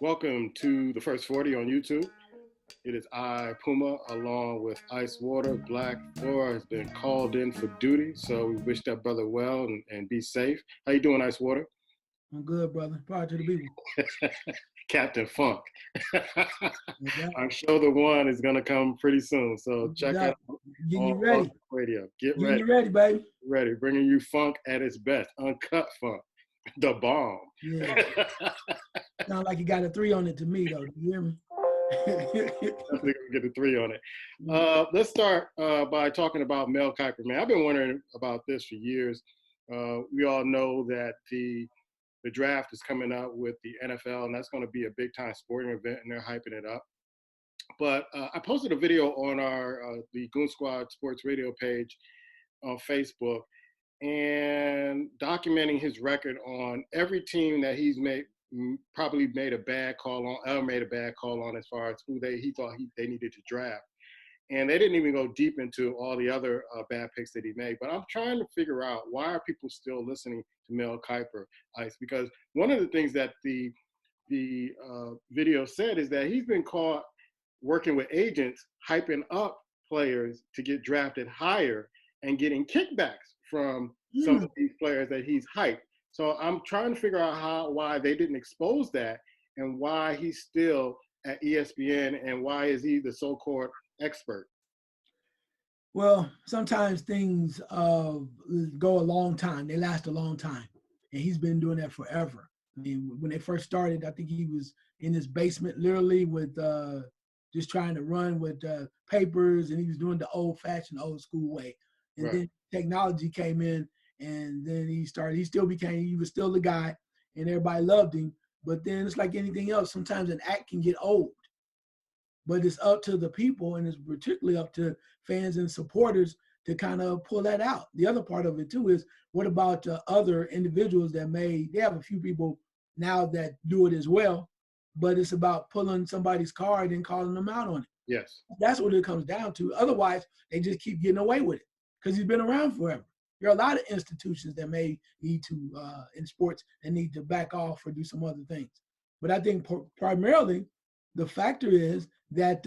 Welcome to the First 40 on YouTube. It is I, Puma, along with Ice Water. Black Thor has been called in for duty, so we wish that brother well and be safe. How you doing, Ice Water? I'm good, brother. Proud to the people. Captain Funk. No doubt. I'm sure the one is going to come pretty soon, so No check out doubt. Getting on you Blog ready. Radio. Get Getting ready, you ready, baby. ready. Bringing you funk at its best. Uncut funk. The bomb. Yeah. Sound like you got a 3 on it to me, though. You hear me? Definitely gonna get a 3 on it. Mm. Let's start by talking about Mel Kiper. Man, I've been wondering about this for years. We all know that the draft is coming up with the NFL, and that's going to be a big time sporting event, and they're hyping it up. But I posted a video on our the Goon Squad Sports Radio page on Facebook, and documenting his record on every team that he's probably made a bad call on, or made a bad call on as far as who he thought they needed to draft. And they didn't even go deep into all the other bad picks that he made. But I'm trying to figure out, why are people still listening to Mel Kiper, Ice? Because one of the things that the video said is that he's been caught working with agents, hyping up players to get drafted higher and getting kickbacks from some of Mm. these players that he's hyped. So I'm trying to figure out why they didn't expose that, and why he's still at ESPN, and why is he the so-called expert. Well, sometimes things go a long time. They last a long time. And he's been doing that forever. I mean, when they first started, I think he was in his basement literally with just trying to run with papers, and he was doing the old fashioned, old school way. And Right. then technology came in, and then he was still the guy, and everybody loved him. But then it's like anything else. Sometimes an act can get old, but it's up to the people, and it's particularly up to fans and supporters to kind of pull that out. The other part of it too is, what about other individuals they have a few people now that do it as well, but it's about pulling somebody's card and calling them out on it. Yes. That's what it comes down to. Otherwise, they just keep getting away with it because he's been around forever. There are a lot of institutions that may need to, in sports, and need to back off or do some other things. But I think primarily the factor is that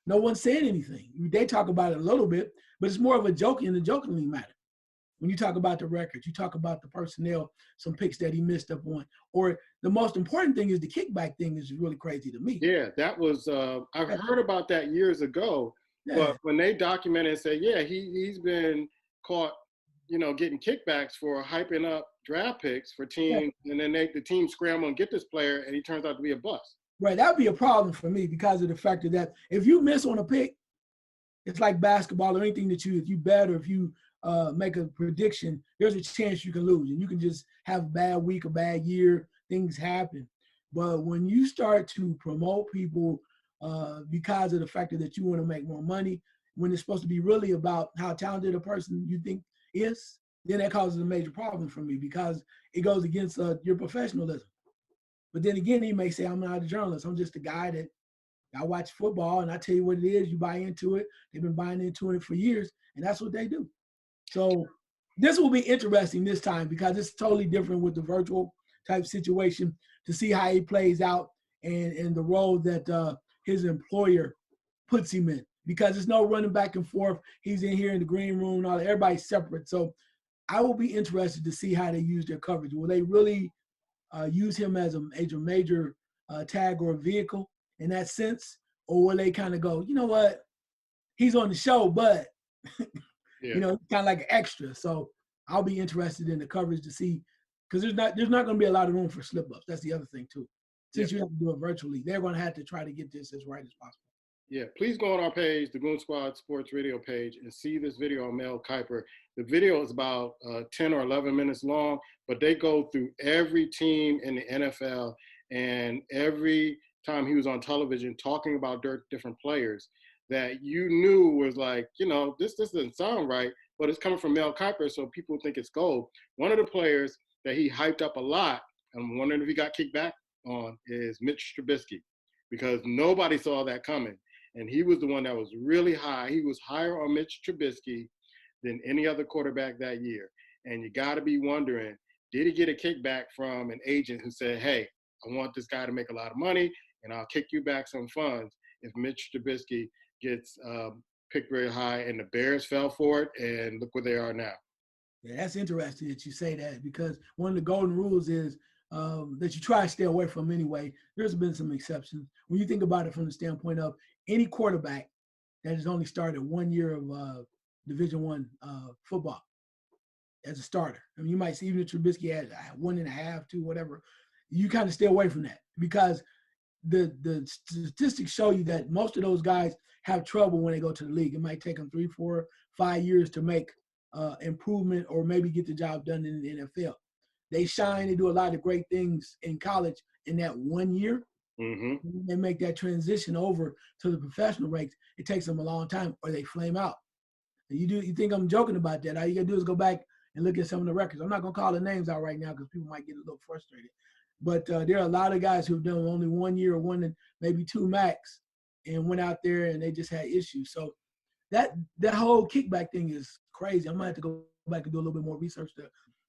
no one's saying anything. They talk about it a little bit, but it's more of a joking and a jokingly matter. When you talk about the records, you talk about the personnel, some picks that he missed up on, or the most important thing is the kickback thing is really crazy to me. Yeah, that was I've heard about that years ago, Yeah, but when they documented and say, yeah, he's been caught, getting kickbacks for hyping up draft picks for yeah. teams, and then the team scramble and get this player, and he turns out to be a bust. Right. That would be a problem for me because of the factor that if you miss on a pick, it's like basketball or anything that if you bet, or if you make a prediction, there's a chance you can lose, and you can just have a bad week, a bad year. Things happen. But when you start to promote people because of the factor that you want to make more money, when it's supposed to be really about how talented a person you think is, then that causes a major problem for me because it goes against your professionalism. But then again, he may say, I'm not a journalist. I'm just a guy that I watch football and I tell you what it is. You buy into it. They've been buying into it for years, and that's what they do. So this will be interesting this time because it's totally different with the virtual type situation to see how he plays out, and the role that his employer puts him in, because there's no running back and forth. He's in here in the green room and all that. Everybody's separate. So I will be interested to see how they use their coverage. Will they really use him as a major tag or vehicle in that sense? Or will they kind of go, you know what, he's on the show, but Yeah. kind of like an extra. So I'll be interested in the coverage to see, because there's not going to be a lot of room for slip ups. That's the other thing too. Yeah. Since you have to do it virtually, they're going to have to try to get this as right as possible. Yeah, please go on our page, the Goon Squad Sports Radio page, and see this video on Mel Kiper. The video is about 10 or 11 minutes long, but they go through every team in the NFL, and every time he was on television talking about different players that you knew was like, this doesn't sound right, but it's coming from Mel Kiper, so people think it's gold. One of the players that he hyped up a lot, I'm wondering if he got kicked back on, is Mitch Trubisky, because nobody saw that coming. And he was the one that was really high. He was higher on Mitch Trubisky than any other quarterback that year. And you got to be wondering, did he get a kickback from an agent who said, hey, I want this guy to make a lot of money, and I'll kick you back some funds if Mitch Trubisky gets picked very high, and the Bears fell for it, and look where they are now. Yeah, that's interesting that you say that, because one of the golden rules is that you try to stay away from anyway. There's been some exceptions. When you think about it from the standpoint of any quarterback that has only started 1 year of Division I football as a starter. I mean, you might see even if Trubisky had 1.5, 2, whatever, you kind of stay away from that, because the statistics show you that most of those guys have trouble when they go to the league. It might take them 3, 4, 5 years to make improvement or maybe get the job done in the NFL. They shine, they do a lot of great things in college in that 1 year. Mm-hmm. They make that transition over to the professional ranks. It takes them a long time, or they flame out. And you think I'm joking about that? All you gotta do is go back and look at some of the records. I'm not gonna call the names out right now because people might get a little frustrated. But there are a lot of guys who've done only 1 year or 1 and maybe 2 max, and went out there and they just had issues. So that whole kickback thing is crazy. I'm gonna have to go back and do a little bit more research to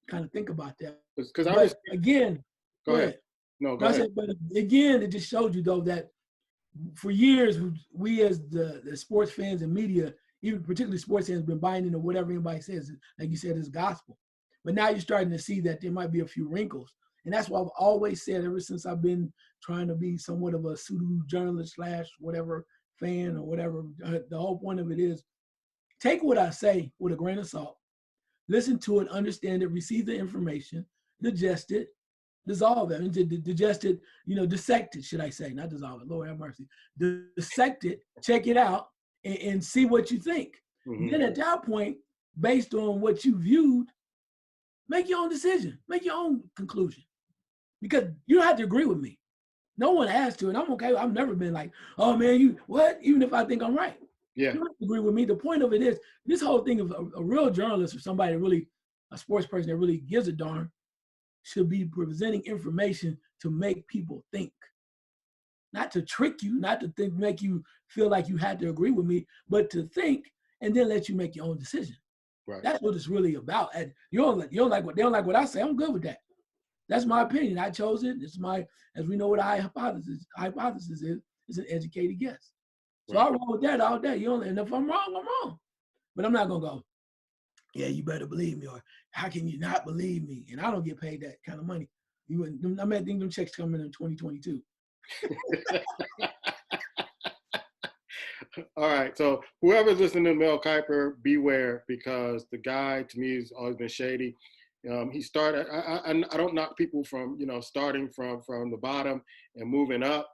kind of think about that. Because again, go ahead. No, go ahead. But again, it just showed you though that for years we as the sports fans and media, even particularly sports fans, been buying into whatever anybody says. Like you said, is gospel. But now you're starting to see that there might be a few wrinkles. And that's what I've always said ever since I've been trying to be somewhat of a pseudo journalist / whatever fan or whatever. The whole point of it is take what I say with a grain of salt, listen to it, understand it, receive the information, digest it, dissolve it. I mean, digest it, dissect it, should I say, not dissolve it. Lord have mercy. Dissect it, check it out, and see what you think. Mm-hmm. Then at that point, based on what you viewed, make your own decision, make your own conclusion. Because you don't have to agree with me. No one has to, and I'm okay. I've never been like, oh man, you what? Even if I think I'm right. Yeah. You don't have to agree with me. The point of it is, this whole thing of a real journalist or somebody really, a sports person that really gives a darn, should be presenting information to make people think. Not to trick you, not to make you feel like you had to agree with me, but to think and then let you make your own decision. Right. That's what it's really about. And they don't like what I say. I'm good with that. That's my opinion. I chose it. It's as we know what our hypothesis is, it's an educated guess. So I roll with that all day. And if I'm wrong, I'm wrong. But I'm not gonna go, yeah, you better believe me, or how can you not believe me? And I don't get paid that kind of money. I think them checks coming in 2022. All right. So whoever's listening to Mel Kiper, beware, because the guy to me has always been shady. He started. I don't knock people from starting from the bottom and moving up,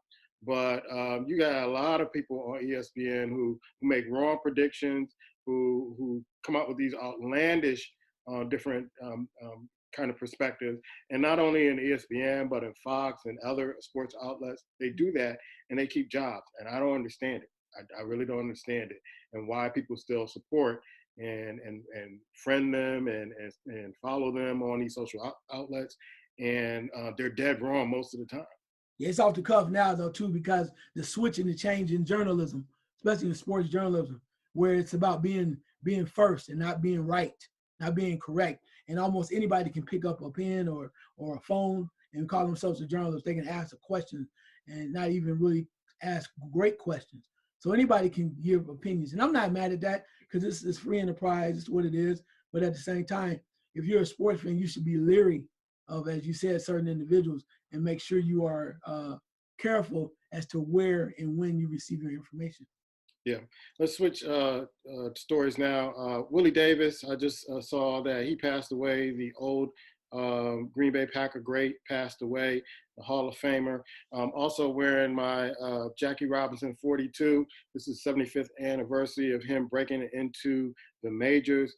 but you got a lot of people on ESPN who make wrong predictions, who come up with these outlandish different kind of perspectives, and not only in ESPN but in Fox and other sports outlets. They do that and they keep jobs, and I don't understand it. I really don't understand it, and why people still support and friend them and follow them on these social outlets, and they're dead wrong most of the time. Yeah, it's off the cuff now though too, because the switch and the change in journalism, especially in sports journalism, where it's about being first and not being right, not being correct, and almost anybody can pick up a pen or a phone and call themselves a journalist. They can ask a question and not even really ask great questions. So anybody can give opinions, and I'm not mad at that, because it's free enterprise. It's what it is. But at the same time, if you're a sports fan, you should be leery of, as you said, certain individuals, and make sure you are careful as to where and when you receive your information. Yeah. Let's switch stories now. Willie Davis, I just saw that he passed away. The old Green Bay Packer great passed away, the Hall of Famer. Also wearing my Jackie Robinson 42. This is 75th anniversary of him breaking into the majors.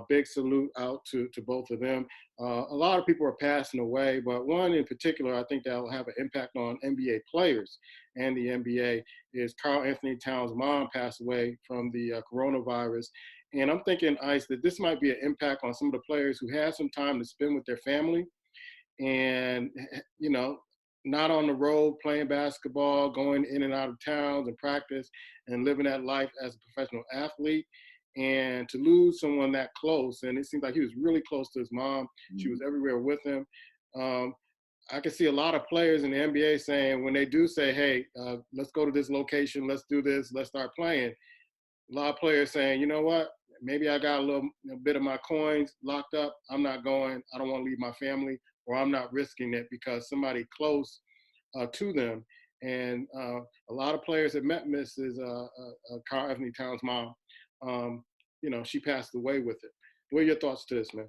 Big salute out to both of them. A lot of people are passing away, but one in particular I think that will have an impact on NBA players and the NBA is Karl Anthony Towns' mom passed away from the coronavirus. And I'm thinking, Ice, that this might be an impact on some of the players who have some time to spend with their family and, not on the road playing basketball, going in and out of towns and practice and living that life as a professional athlete. And to lose someone that close, and it seems like he was really close to his mom. She was everywhere with him. I can see a lot of players in the NBA saying when they do say, hey, let's go to this location, let's do this, let's start playing. A lot of players saying, you know what, maybe I got a bit of my coins locked up. I'm not going. I don't want to leave my family, or I'm not risking it because somebody close to them. And a lot of players have met Mrs. Karl Anthony Towns' mom. She passed away with it. What are your thoughts to this, man?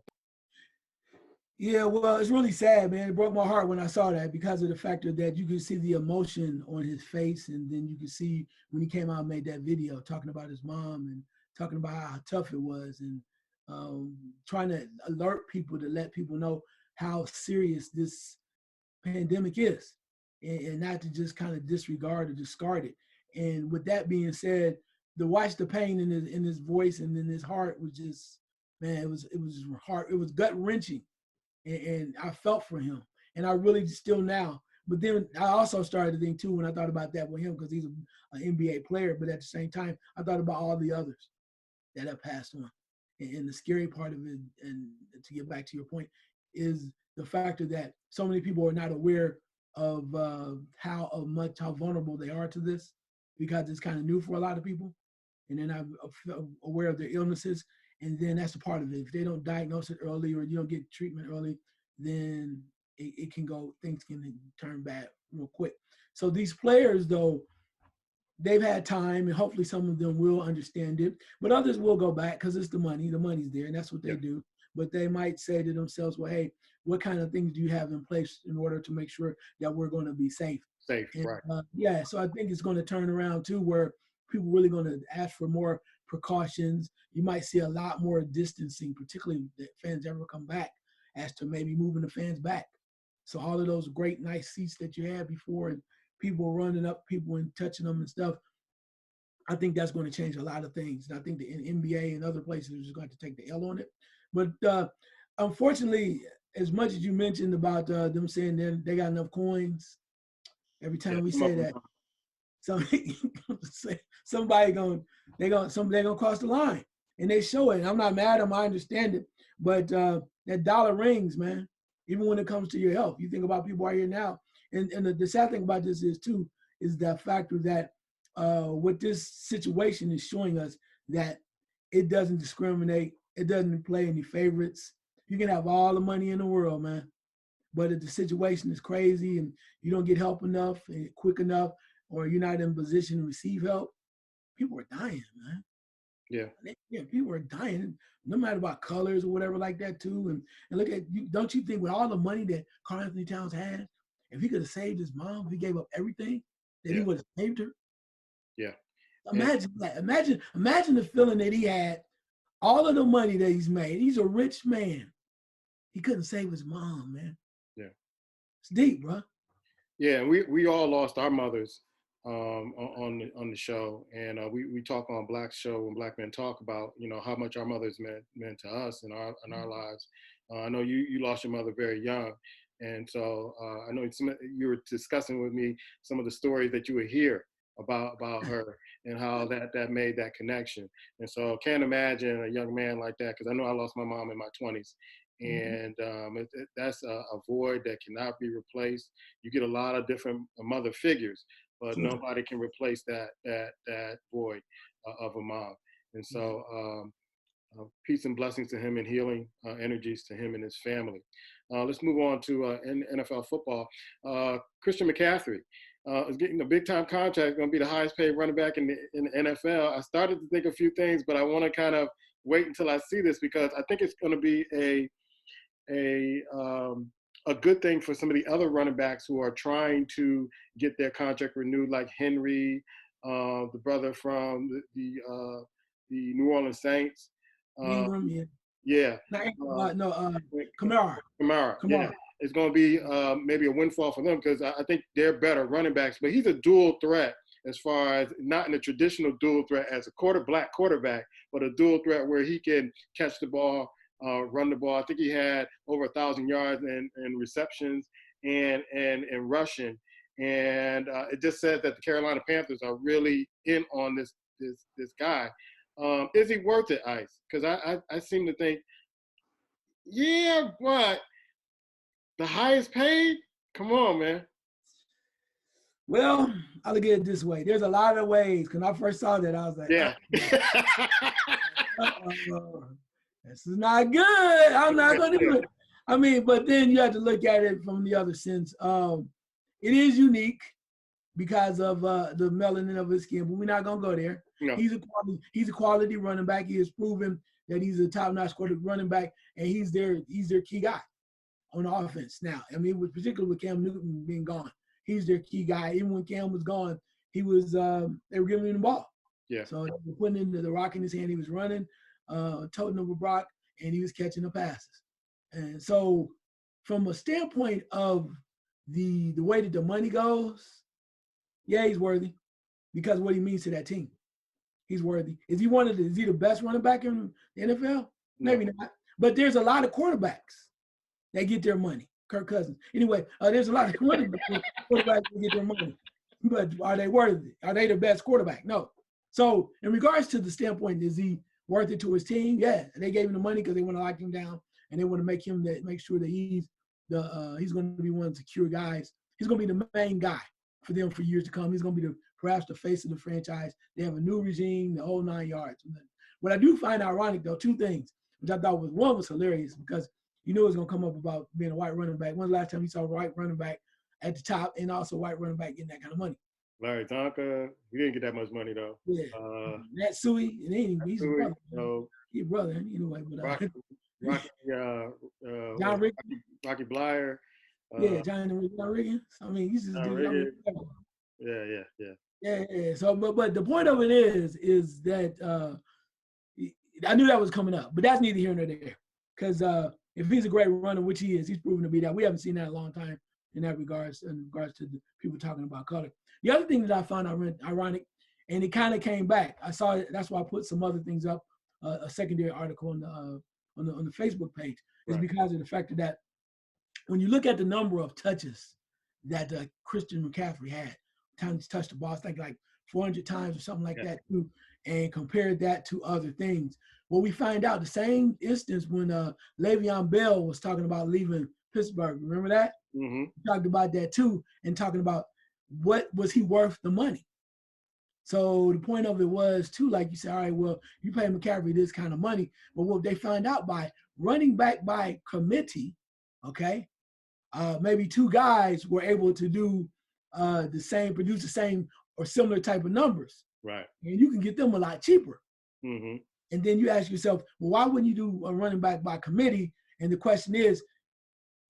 Yeah, well, it's really sad, man. It broke my heart when I saw that because of the factor that you could see the emotion on his face, and then you could see when he came out and made that video talking about his mom and talking about how tough it was, and trying to alert people to let people know how serious this pandemic is, and not to just kind of disregard or discard it. And with that being said, to watch the pain in his voice and in his heart was just, man, it was heart, it was gut wrenching. And I felt for him, and I really still now. But then I also started to think too when I thought about that with him, because he's an NBA player. But at the same time, I thought about all the others that have passed on. And the scary part of it, and to get back to your point, is the factor that so many people are not aware of how vulnerable they are to this, because it's kind of new for a lot of people, and they're not aware of their illnesses. And then that's a part of it. If they don't diagnose it early, or you don't get treatment early, then it can go, things can turn bad real quick. So these players, though, they've had time, and hopefully some of them will understand it, but others will go back because it's the money. The money's there, and that's what they do. But they might say to themselves, well, hey, what kind of things do you have in place in order to make sure that we're going to be safe? And, Right. Yeah, so I think it's going to turn around too, where people really going to ask for more precautions. You might see a lot more distancing, particularly if fans ever come back, as to maybe moving the fans back. So all of those great, nice seats that you had before, and people running up people and touching them and stuff, I think that's going to change a lot of things. And I think the NBA and other places are just going to take the L on it. But unfortunately, as much as you mentioned about them saying they got enough coins, every time we say that, somebody gonna cross the line, and they show it. And I'm not mad at them, I understand it, but that dollar rings, man. Even when it comes to your health, you think about people out here now, and the sad thing about this is too is the factor that what this situation is showing us, that it doesn't discriminate, it doesn't play any favorites. You can have all the money in the world, man, but if the situation is crazy and you don't get help enough and quick enough, or you're not in position to receive help, people are dying, man. Yeah, people are dying, no matter about colors or whatever like that too. And look at you. Don't you think with all the money that Karl Anthony Towns had, if he could have saved his mom, if he gave up everything, that he would have saved her? Yeah. Imagine that. Imagine the feeling that he had. All of the money that he's made. He's a rich man. He couldn't save his mom, man. Yeah. It's deep, bro. Yeah, we all lost our mothers on the show, and we talk on Black Show when Black Men Talk about how much our mothers meant to us in our lives. I know you lost your mother very young, and so I know you were discussing with me some of the stories that you would hear about her and how that made that connection. And so I can't imagine a young man like that, because I know I lost my mom in my 20s. And that's a void that cannot be replaced. You get a lot of different mother figures, but nobody can replace that void of a mom. And so peace and blessings to him, and healing energies to him and his family. Let's move on to NFL football. Christian McCaffrey is getting a big-time contract, going to be the highest-paid running back in the NFL. I started to think a few things, but I want to kind of wait until I see this, because I think it's going to be a good thing for some of the other running backs who are trying to get their contract renewed, like Henry, the brother from the New Orleans Saints. Ingram, Kamara. Yeah, it's going to be maybe a windfall for them, because I think they're better running backs. But he's a dual threat, as far as not in a traditional dual threat as a black quarterback, but a dual threat where he can catch the ball, run the ball. I think he had over 1,000 yards in receptions and rushing. And it just says that the Carolina Panthers are really in on this guy. Is he worth it, Ice? Because I seem to think, yeah, but the highest paid, Come on, man. Well, I'll look at it this way. There's a lot of ways. When I first saw that, I was like, Yeah. this is not good. I'm not going to do it. I mean, but then you have to look at it from the other sense. It is unique because of the melanin of his skin, but we're not going to go there. No. He's a quality running back. He has proven that he's a top-notch running back, and he's their key guy on offense now. I mean, particularly with Cam Newton being gone. He's their key guy. Even when Cam was gone, he was they were giving him the ball. Yeah. So they were putting in the rock in his hand. He was running, toting over Brock, and he was catching the passes. And so from a standpoint of the way that the money goes, yeah, he's worthy because of what he means to that team. He's worthy. Is he the best running back in the NFL? Maybe not. But there's a lot of quarterbacks that get their money. Kirk Cousins. Anyway, there's a lot of quarterbacks that get their money. But are they worthy? Are they the best quarterback? No. So in regards to the standpoint, is he worth it to his team? Yeah. They gave him the money because they want to lock him down and they want to make sure that he's going to be one of the secure guys. He's going to be the main guy for them for years to come. He's going to be perhaps the face of the franchise. They have a new regime, the whole 9 yards. What I do find ironic, though, two things, which I thought was hilarious because you know it's going to come up about being a white running back. When's the last time you saw a white running back at the top and also a white running back getting that kind of money? Larry Tonka, he didn't get that much money, though. Yeah. Matt Suey, he's a brother. So, he's a brother, anyway. But, John Riggins. Rocky Blyer. John Riggins. I mean, he's just dude. Yeah. So, but the point of it is that I knew that was coming up, but that's neither here nor there. Because if he's a great runner, which he is, he's proven to be that. We haven't seen that in a long time in regards to the people talking about color. The other thing that I found ironic, and it kind of came back. I saw it. That's why I put some other things up, a secondary article on the Facebook page, is because of the fact that when you look at the number of touches that Christian McCaffrey had, times touched the ball, it's like 400 times or something like that too, and compared that to other things. Well, we find out the same instance when Le'Veon Bell was talking about leaving Pittsburgh. Remember that? Mm-hmm. We talked about that too, and talking about what was he worth the money. So the point of it was too, like you said, all right, well, you pay McCaffrey this kind of money, but what they find out by running back by committee, okay, maybe two guys were able to do produce the same or similar type of numbers. Right. And you can get them a lot cheaper. Mm-hmm. And then you ask yourself, well, why wouldn't you do a running back by committee? And the question is,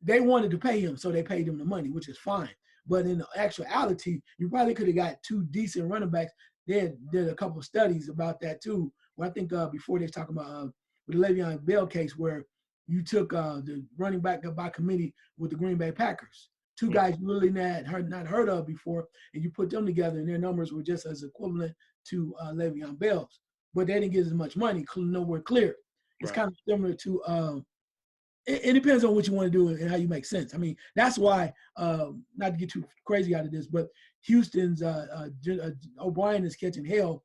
they wanted to pay him, so they paid him the money, which is fine. But in actuality, you probably could have got two decent running backs. They did a couple of studies about that too. Well, I think before they was talking about with the Le'Veon Bell case where you took the running back by committee with the Green Bay Packers. Two guys you really not heard of before, and you put them together, and their numbers were just as equivalent to Le'Veon Bell's. But they didn't get as much money, nowhere clear. It's kind of similar to it depends on what you want to do and how you make sense. I mean, that's why, not to get too crazy out of this, but Houston's O'Brien is catching hell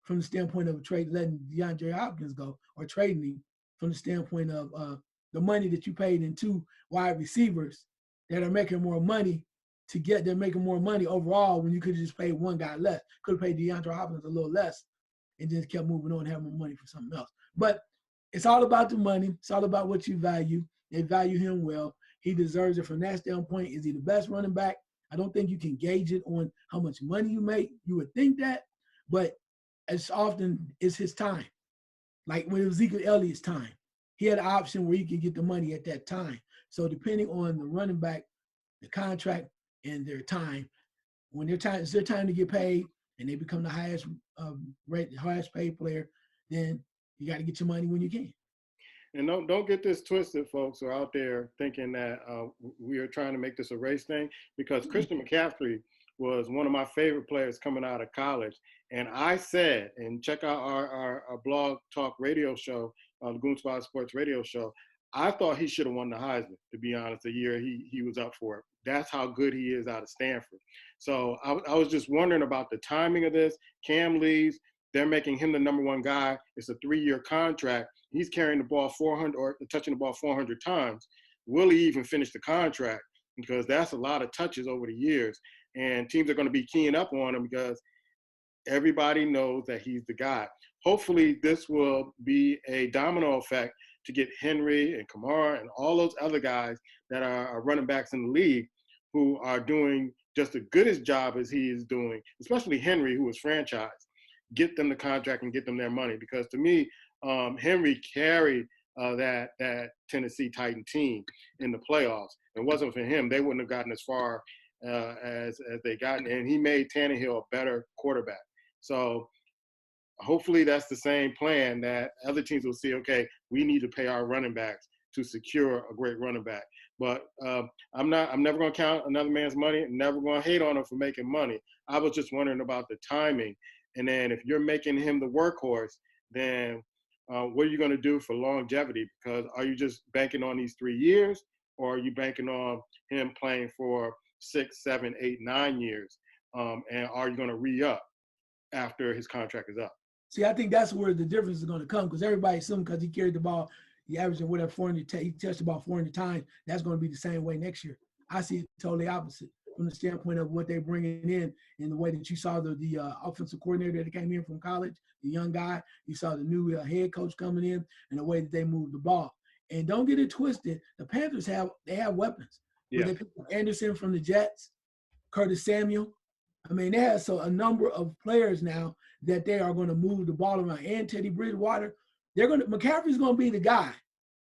from the standpoint of letting DeAndre Hopkins go or trading him from the standpoint of the money that you paid in two wide receivers that are making more money they're making more money overall when you could have just paid one guy less. Could have paid DeAndre Hopkins a little less and just kept moving on and having more money for something else. But it's all about the money. It's all about what you value. They value him well. He deserves it from that standpoint. Is he the best running back? I don't think you can gauge it on how much money you make. You would think that, but as often it's his time. Like when it was Ezekiel Elliott's time, he had an option where he could get the money at that time. So depending on the running back, the contract, and their time, when it's their time to get paid and they become the highest paid player, then you got to get your money when you can. And don't get this twisted, folks, who are out there thinking that we are trying to make this a race thing, because Christian McCaffrey was one of my favorite players coming out of college. And I said, and check out our blog talk radio show, the Goon Sports radio show, I thought he should have won the Heisman, to be honest, the year he was up for it. That's how good he is out of Stanford. So I was just wondering about the timing of this. Cam leaves. They're making him the number one guy. It's a 3-year contract. He's carrying the ball 400 or touching the ball 400 times. Will he even finish the contract? because that's a lot of touches over the years. And teams are going to be keying up on him because everybody knows that he's the guy. Hopefully, this will be a domino effect to get Henry and Kamara and all those other guys that are running backs in the league who are doing just as good a job as he is doing, especially Henry, who was franchised. Get them the contract and get them their money, because to me, Henry carried that Tennessee Titan team in the playoffs. If it wasn't for him, they wouldn't have gotten as far as they gotten, and he made Tannehill a better quarterback. So hopefully that's the same plan that other teams will see. Okay, we need to pay our running backs to secure a great running back. But I'm never going to count another man's money. I'm never going to hate on him for making money. I was just wondering about the timing. And then if you're making him the workhorse, then what are you going to do for longevity? Because are you just banking on these 3 years, or are you banking on him playing for 6, 7, 8, 9 years? And are you going to re-up after his contract is up? See, I think that's where the difference is going to come, because everybody assumed because he carried the ball, he averaged whatever 400, he touched the ball 400 times, that's going to be the same way next year. I see it totally opposite from the standpoint of what they're bringing in the way that you saw the offensive coordinator that came in from college, the young guy. You saw the new head coach coming in and the way that they move the ball. And don't get it twisted, the Panthers have weapons. Yeah. They picked Anderson from the Jets, Curtis Samuel. I mean, they have a number of players now that they are going to move the ball around. And Teddy Bridgewater, McCaffrey's going to be the guy.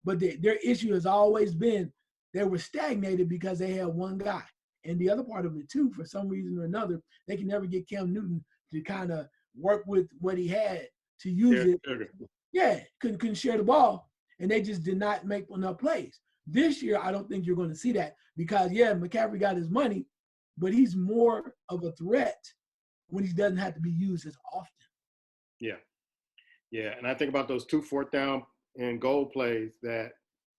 But their issue has always been they were stagnated because they had one guy. And the other part of it too, for some reason or another, they can never get Cam Newton to kind of work with what he had to use it. Okay. Yeah, couldn't share the ball, and they just did not make enough plays. This year, I don't think you're going to see that because, yeah, McCaffrey got his money, but he's more of a threat when he doesn't have to be used as often. Yeah, and I think about those 2 4th down and goal plays that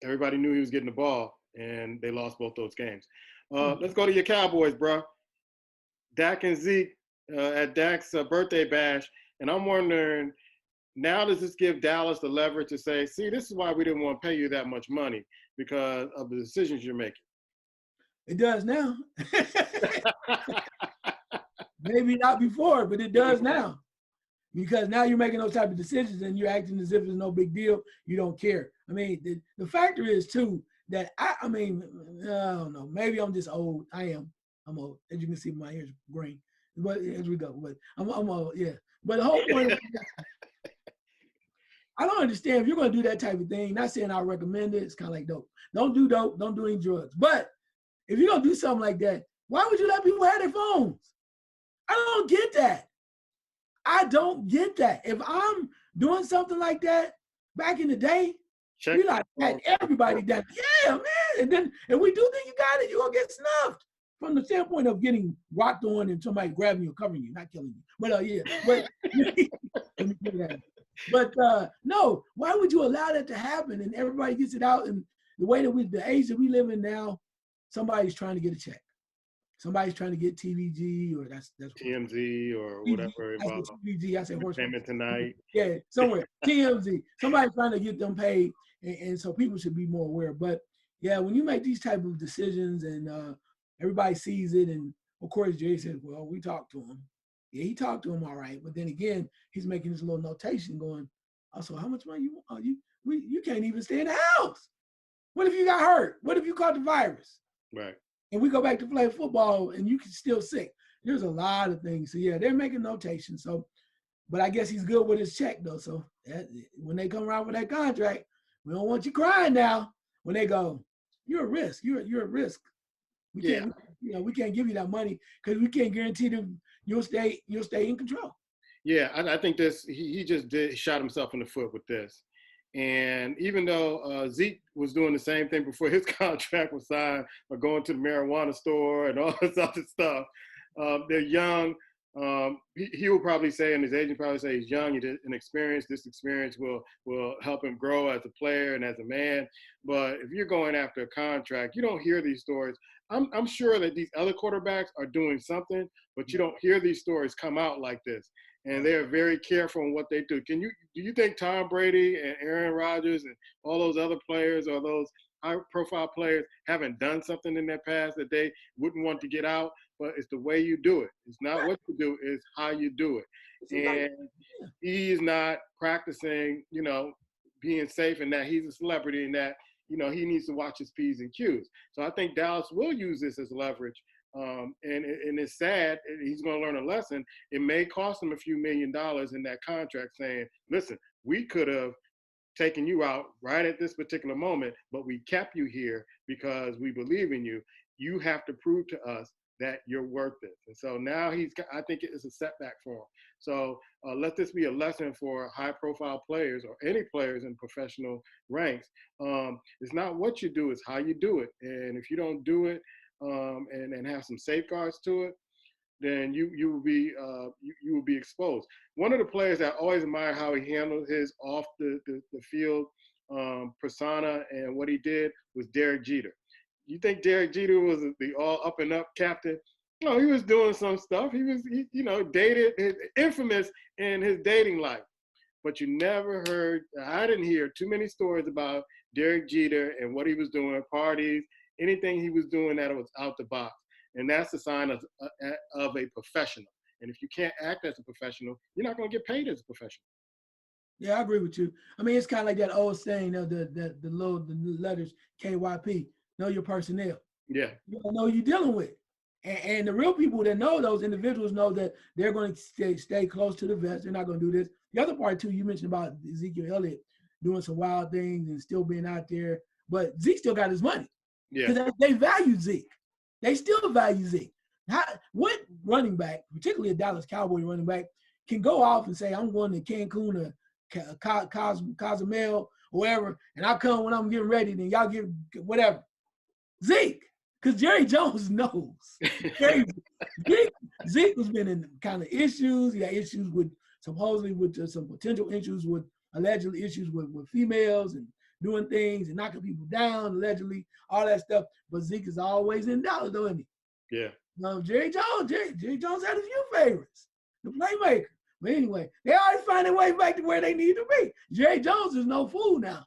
everybody knew he was getting the ball, and they lost both those games. Let's go to your Cowboys, bro. Dak and Zeke at Dak's birthday bash, and I'm wondering, now does this give Dallas the leverage to say, see, this is why we didn't want to pay you that much money, because of the decisions you're making? It does now. Maybe not before, but it does now. Because now you're making those type of decisions and you're acting as if it's no big deal. You don't care. I mean, the factor is, too, that I don't know. Maybe I'm just old. I'm old. As you can see, my hair's green. But as we go, but I'm old, yeah. But the whole point, I don't understand if you're going to do that type of thing. Not saying I recommend it. It's kind of like dope. Don't do dope. Don't do any drugs. But if you're going to do something like that, why would you let people have their phones? I don't get that. I don't get that. If I'm doing something like that back in the day, we like had everybody done. Yeah, man. And then if we do think you got it, you're going to get snuffed. From the standpoint of getting rocked on and somebody grabbing you and covering you, not killing you. But yeah, but let me give that. But no, why would you allow that to happen? And everybody gets it out. And the way that the age that we live in now, somebody's trying to get a check. Somebody's trying to get TVG or that's TMZ or whatever. I said TVG. I said horse. Payment tonight. Yeah, somewhere. TMZ. Somebody's trying to get them paid, and so people should be more aware. But yeah, when you make these type of decisions and everybody sees it, and of course Jay says, "Well, we talked to him." Yeah, he talked to him all right, but then again, he's making this little notation going, "Also, how much money you want? You can't even stay in the house. What if you got hurt? What if you caught the virus?" Right. And we go back to play football and you can still sick. There's a lot of things. So yeah, they're making notations. So, but I guess he's good with his check though. So when they come around with that contract, we don't want you crying now. When they go, you're a risk. You're a risk. We can't, we can't give you that money because we can't guarantee them you'll stay in control. Yeah, I think he just shot himself in the foot with this. And even though Zeke was doing the same thing before his contract was signed, or going to the marijuana store and all this other stuff, they're young. He will probably say, and his agent probably say, he's young, he's inexperienced. This experience will help him grow as a player and as a man. But if you're going after a contract, you don't hear these stories. I'm sure that these other quarterbacks are doing something, but you don't hear these stories come out like this. And they're very careful in what they do. Do you think Tom Brady and Aaron Rodgers and all those other players are those high-profile players haven't done something in their past that they wouldn't want to get out, but it's the way you do it. It's not what you do, it's how you do it. And he's not practicing, being safe, and that he's a celebrity, and that, he needs to watch his P's and Q's. So I think Dallas will use this as leverage. And it's sad. He's going to learn a lesson. It may cost him a few $1 million in that contract, saying, listen, we could have taken you out right at this particular moment, but we kept you here because we believe in you. You have to prove to us that you're worth it. And so now I think it's a setback for him. So let this be a lesson for high-profile players or any players in professional ranks. It's not what you do, it's how you do it. And if you don't do it and have some safeguards to it, then you will be exposed. One of the players that I always admire how he handled his off the field persona and what he did was Derek Jeter. You think Derek Jeter was the all up and up captain? No, he was doing some stuff. He was, dated, infamous in his dating life. But you never heard, I didn't hear too many stories about Derek Jeter and what he was doing, parties, anything he was doing that was out the box. And that's a sign of a professional. And if you can't act as a professional, you're not going to get paid as a professional. Yeah, I agree with you. I mean, it's kind of like that old saying of the letters KYP, know your personnel. Yeah. You don't know who you're dealing with. And the real people that know those individuals know that they're going to stay close to the vest. They're not going to do this. The other part, too, you mentioned about Ezekiel Elliott doing some wild things and still being out there. But Zeke still got his money. Yeah. Because they value Zeke. They still value Zeke. What running back, particularly a Dallas Cowboy running back, can go off and say, I'm going to Cancun or Cozumel or wherever, and I'll come when I'm getting ready, then y'all get whatever. Zeke. Because Jerry Jones knows. Zeke has been in kind of issues. He had issues with supposedly with some potential issues with allegedly issues with females and doing things and knocking people down, allegedly, all that stuff. But Zeke is always in Dallas, though, isn't he? Yeah. Jerry Jones had a few favorites, the playmaker. But anyway, they always find their way back to where they need to be. Jerry Jones is no fool now.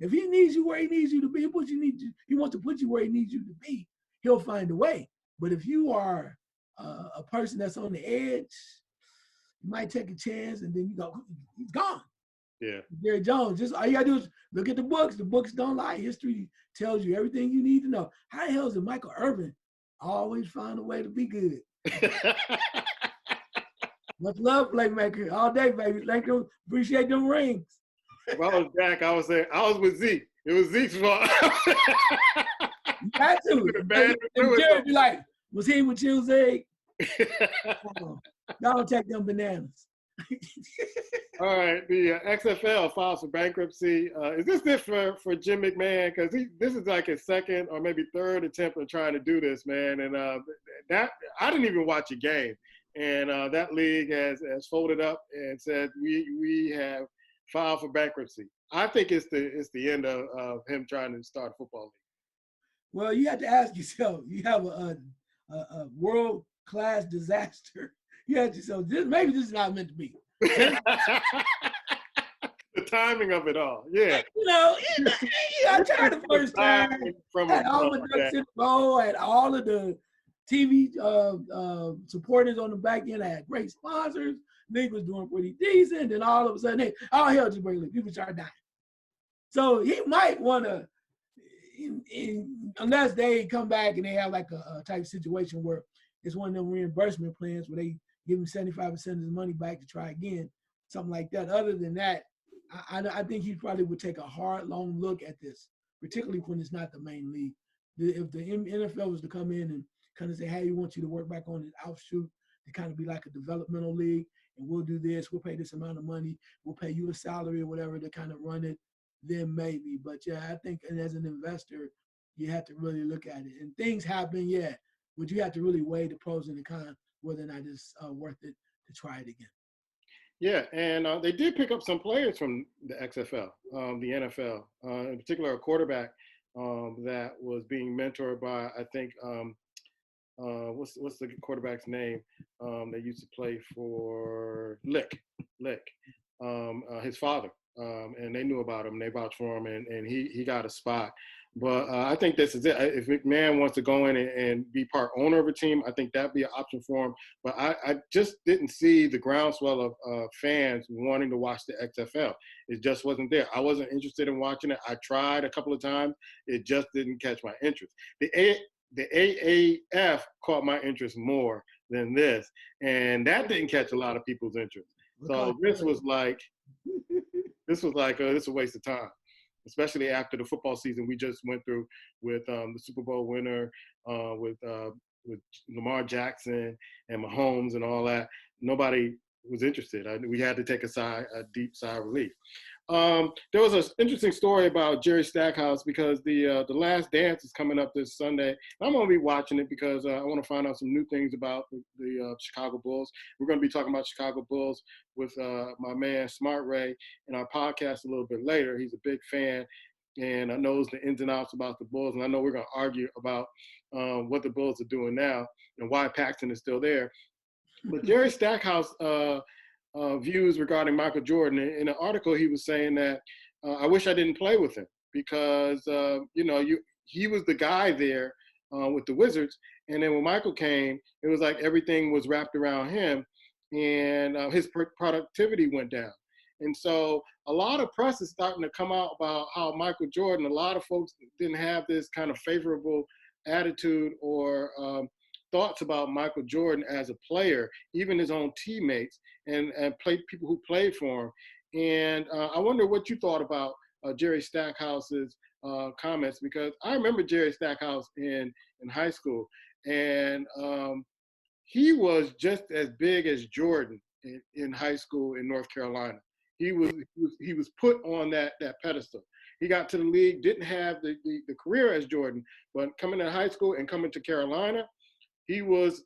If he needs you where he needs you to be, he wants to put you where he needs you to be, he'll find a way. But if you are a person that's on the edge, you might take a chance and then he's gone. Yeah. Jerry Jones, just all you gotta do is look at the books. The books don't lie. History tells you everything you need to know. How the hell is Michael Irvin always find a way to be good? Much love, playmaker, all day, baby. Thank you. Appreciate them rings. If I was Jack, I would say I was with Zeke. It was Zeke's fault. You got to. And Jerry be like, was he with you, Zeke? Y'all take them bananas. All right, the XFL files for bankruptcy. Is this it for Jim McMahon? Because this is like his second or maybe third attempt at trying to do this, man. And that I didn't even watch a game. And that league has folded up and said we have filed for bankruptcy. I think it's the end of him trying to start a football league. Well, you have to ask yourself. You have a world-class disaster. You have to yourself. Maybe this is not meant to be. The timing of it all, yeah. I tried the first time. Had all the ducks in the row. Had all of the TV supporters on the back end. I had great sponsors. League was doing pretty decent. Then all of a sudden, all hell just break loose. People start dying. So he might want to, unless they come back and they have like a type situation where it's one of them reimbursement plans where they give him 75% of his money back to try again, something like that. Other than that, I think he probably would take a hard, long look at this, particularly when it's not the main league. If the NFL was to come in and kind of say, hey, we want you to work back on this offshoot to kind of be like a developmental league, and we'll do this, we'll pay this amount of money, we'll pay you a salary or whatever to kind of run it, then maybe. But yeah, I think, and as an investor, you have to really look at it. And things happen, yeah, but you have to really weigh the pros and the cons, whether or not it's worth it to try it again. Yeah, and they did pick up some players from the XFL, the NFL, in particular a quarterback that was being mentored by, I think, what's the quarterback's name that used to play for Lick, his father. and they knew about him. And they vouched for him, and he got a spot. But I think this is it. If McMahon wants to go in and be part owner of a team, I think that'd be an option for him. But I just didn't see the groundswell of fans wanting to watch the XFL. It just wasn't there. I wasn't interested in watching it. I tried a couple of times. It just didn't catch my interest. The AAF caught my interest more than this, and that didn't catch a lot of people's interest. So this was like this is a waste of time, especially after the football season we just went through with the Super Bowl winner, with Lamar Jackson and Mahomes and all that. Nobody was interested. We had to take a deep sigh of relief. There was an interesting story about Jerry Stackhouse because the Last Dance is coming up this Sunday. I'm going to be watching it because I want to find out some new things about the Chicago Bulls. We're going to be talking about Chicago Bulls with my man Smart Ray in our podcast a little bit later. He's a big fan and knows the ins and outs about the Bulls, and I know we're going to argue about what the Bulls are doing now and why Paxton is still there. But Jerry Stackhouse views regarding Michael Jordan. In an article, he was saying that I wish I didn't play with him because he was the guy there with the Wizards, and then when Michael came, it was like everything was wrapped around him, and his productivity went down. And so a lot of press is starting to come out about how Michael Jordan, a lot of folks didn't have this kind of favorable attitude or thoughts about Michael Jordan as a player, even his own teammates and people who played for him. And I wonder what you thought about Jerry Stackhouse's comments, because I remember Jerry Stackhouse in high school, and he was just as big as Jordan in high school in North Carolina. He was put on that pedestal. He got to the league, didn't have the career as Jordan, but coming to high school and coming to Carolina, he was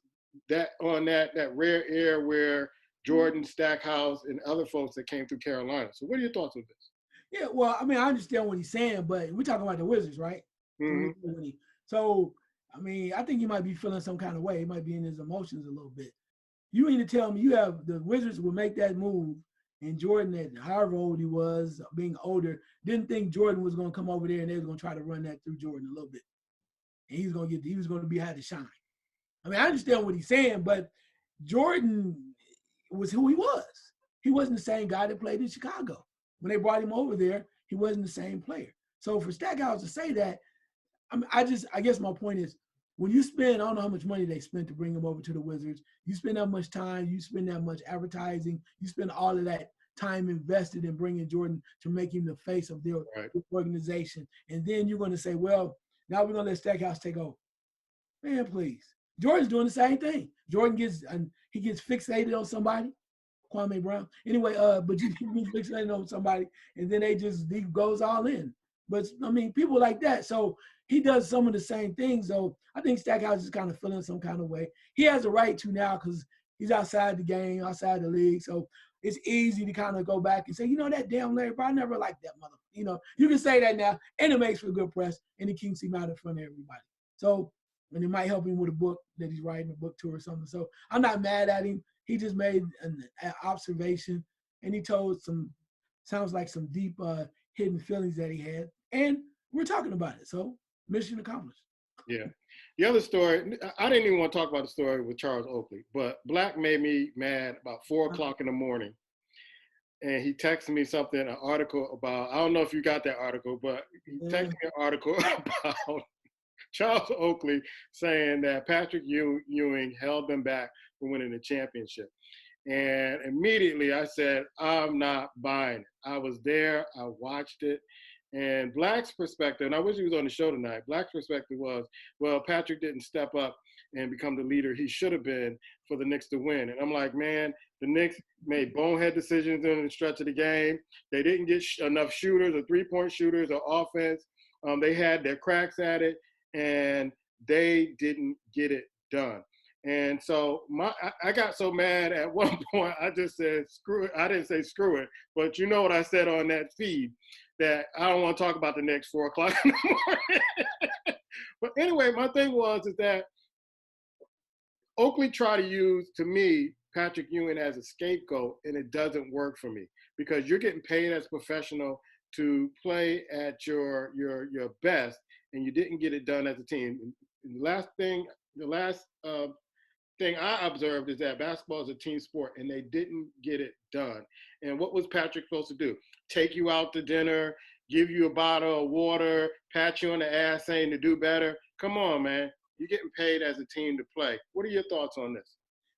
that rare air where Jordan, Stackhouse, and other folks that came through Carolina. So what are your thoughts on this? Yeah, well, I mean, I understand what he's saying, but we're talking about the Wizards, right? Mm-hmm. So, I mean, I think he might be feeling some kind of way. He might be in his emotions a little bit. You mean to tell me the Wizards would make that move, and Jordan, at however old he was, being older, didn't think Jordan was going to come over there and they was going to try to run that through Jordan a little bit, and he was going to had to shine. I mean, I understand what he's saying, but Jordan was who he was. He wasn't the same guy that played in Chicago. When they brought him over there, he wasn't the same player. So for Stackhouse to say that, I guess my point is, when you spend, I don't know how much money they spent to bring him over to the Wizards, you spend that much time, you spend that much advertising, you spend all of that time invested in bringing Jordan to make him the face of their organization. And then you're going to say, well, now we're going to let Stackhouse take over. Man, please. Jordan's doing the same thing. Jordan gets fixated on somebody, Kwame Brown. Anyway, but you get fixated on somebody, and then he goes all in. But I mean, people like that. So he does some of the same things. So I think Stackhouse is kind of feeling some kind of way. He has a right to now because he's outside the game, outside the league. So it's easy to kind of go back and say, that damn Larry Bird, I never liked that mother. You can say that now, and it makes for good press, and it keeps him out in front of everybody. So. And it might help him with a book that he's writing, a book tour or something. So I'm not mad at him. He just made an observation, and he told sounds like some deep hidden feelings that he had. And we're talking about it. So mission accomplished. Yeah. The other story, I didn't even want to talk about the story with Charles Oakley, but Black made me mad about 4 o'clock in the morning. And he texted me something, an article about, I don't know if you got that article, but he texted me an article about Charles Oakley saying that Patrick Ewing held them back from winning the championship. And immediately I said, I'm not buying it. I was there, I watched it. And Black's perspective, and I wish he was on the show tonight, Black's perspective was, well, Patrick didn't step up and become the leader he should have been for the Knicks to win. And I'm like, man, the Knicks made bonehead decisions in the stretch of the game. They didn't get enough shooters or three-point shooters or offense. They had their cracks at it, and they didn't get it done. And so I got so mad at one point, I just said, screw it. I didn't say screw it, but you know what I said on that feed, that I don't want to talk about the next 4 o'clock in the morning. But anyway, my thing is that Oakley tried to use, to me, Patrick Ewing as a scapegoat, and it doesn't work for me. because you're getting paid as a professional to play at your best, and you didn't get it done as a team. And the last thing I observed is that basketball is a team sport, and they didn't get it done. And what was Patrick supposed to do? Take you out to dinner, give you a bottle of water, pat you on the ass saying to do better? Come on, man. You're getting paid as a team to play. What are your thoughts on this?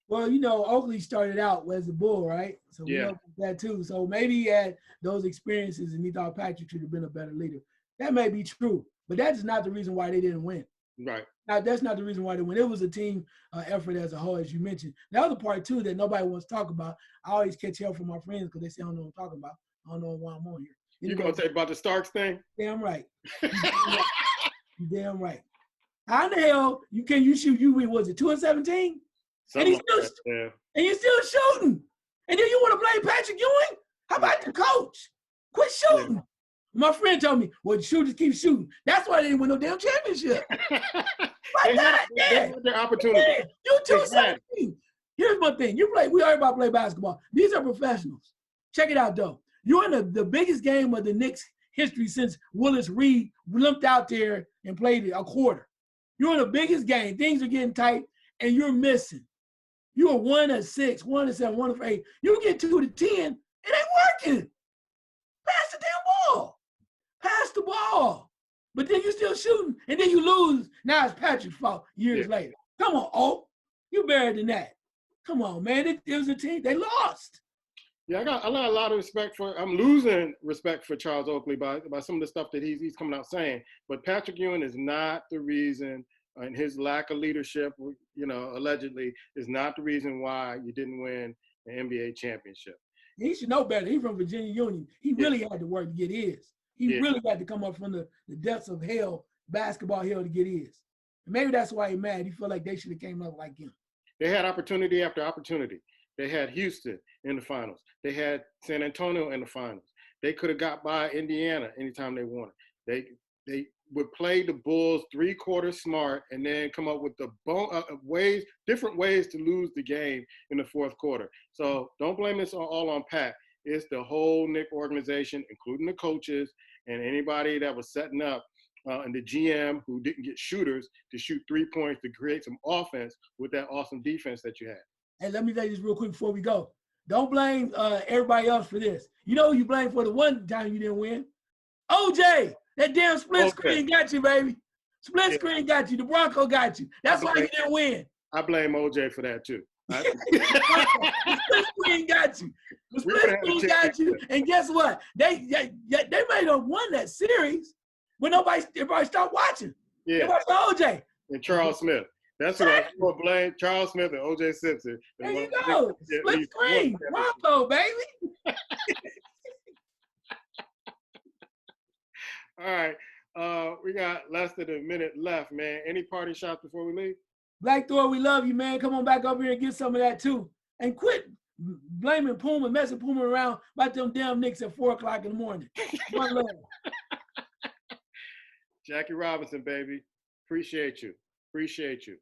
Well, you know, Oakley started out as a Bull, right? So we know that too. So maybe he had those experiences and he thought Patrick should have been a better leader. That may be true, but that's not the reason why they didn't win. Right. Now, that's not the reason why they win. It was a team effort as a whole, as you mentioned. The other part, too, that nobody wants to talk about, I always catch hell from my friends because they say I don't know what I'm talking about. I don't know why I'm on here. You going to say about the Starks thing? Damn right. You damn right. How in the hell can you shoot? You was it 2 and 17? And he's still and you're still shooting. And then you want to blame Patrick Ewing? How about the coach? Quit shooting. Yeah. My friend told me, well, shooters keep shooting. That's why they didn't win no damn championship. They had their opportunity. Yeah. You 2-17. Here's my thing. We everybody play basketball. These are professionals. Check it out, though. You're in the biggest game of the Knicks history since Willis Reed limped out there and played a quarter. You're in the biggest game. Things are getting tight, and you're missing. You are 1-6, 1-7, 1-8. You get 2 to 10, it ain't working. Pass the damn ball. Pass the ball. But then you're still shooting, and then you lose. Now it's Patrick's fault years later. Come on, Oak. You better than that. Come on, man. It was a team. They lost. Yeah, I got a lot of respect for. I'm losing respect for Charles Oakley by some of the stuff that he's coming out saying. But Patrick Ewing is not the reason, and his lack of leadership, you know, allegedly, is not the reason why you didn't win an NBA championship. He should know better. He's from Virginia Union. He really had to work to get his. He really had to come up from the depths of hell, basketball hell, to get his. And maybe that's why he's mad. He feel like they should have came up like him. They had opportunity after opportunity. They had Houston in the finals. They had San Antonio in the finals. They could have got by Indiana anytime they wanted. They would play the Bulls 3/4 smart and then come up with the different ways to lose the game in the fourth quarter. So don't blame this all on Pat. It's the whole Knick organization, including the coaches and anybody that was setting up and the GM who didn't get shooters to shoot 3 points to create some offense with that awesome defense that you had. Hey, let me say this real quick before we go. Don't blame everybody else for this. You know who you blame for the one time you didn't win? OJ. That damn split screen got you, baby. Split screen got you. The Bronco got you. That's why you didn't win. I blame OJ for that, too. The split screen got you. The split screen got you. And guess what? They might have won that series, but everybody stopped watching. Yeah. Everybody saw OJ. And Charles Smith. That's what I blame. Charles Smith and OJ Simpson. There you go. Split screen. Bronco, baby. All right. We got less than a minute left, man. Any party shots before we leave? Black Thor, we love you, man. Come on back up here and get some of that, too. And quit blaming Puma, messing Puma around about them damn Knicks at 4 o'clock in the morning. One love. Jackie Robinson, baby. Appreciate you. Appreciate you.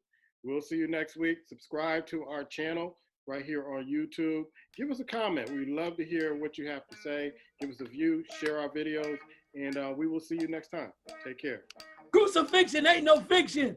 We'll see you next week. Subscribe to our channel right here on YouTube. Give us a comment. We'd love to hear what you have to say. Give us a view, share our videos, and we will see you next time. Take care. Crucifixion ain't no fiction.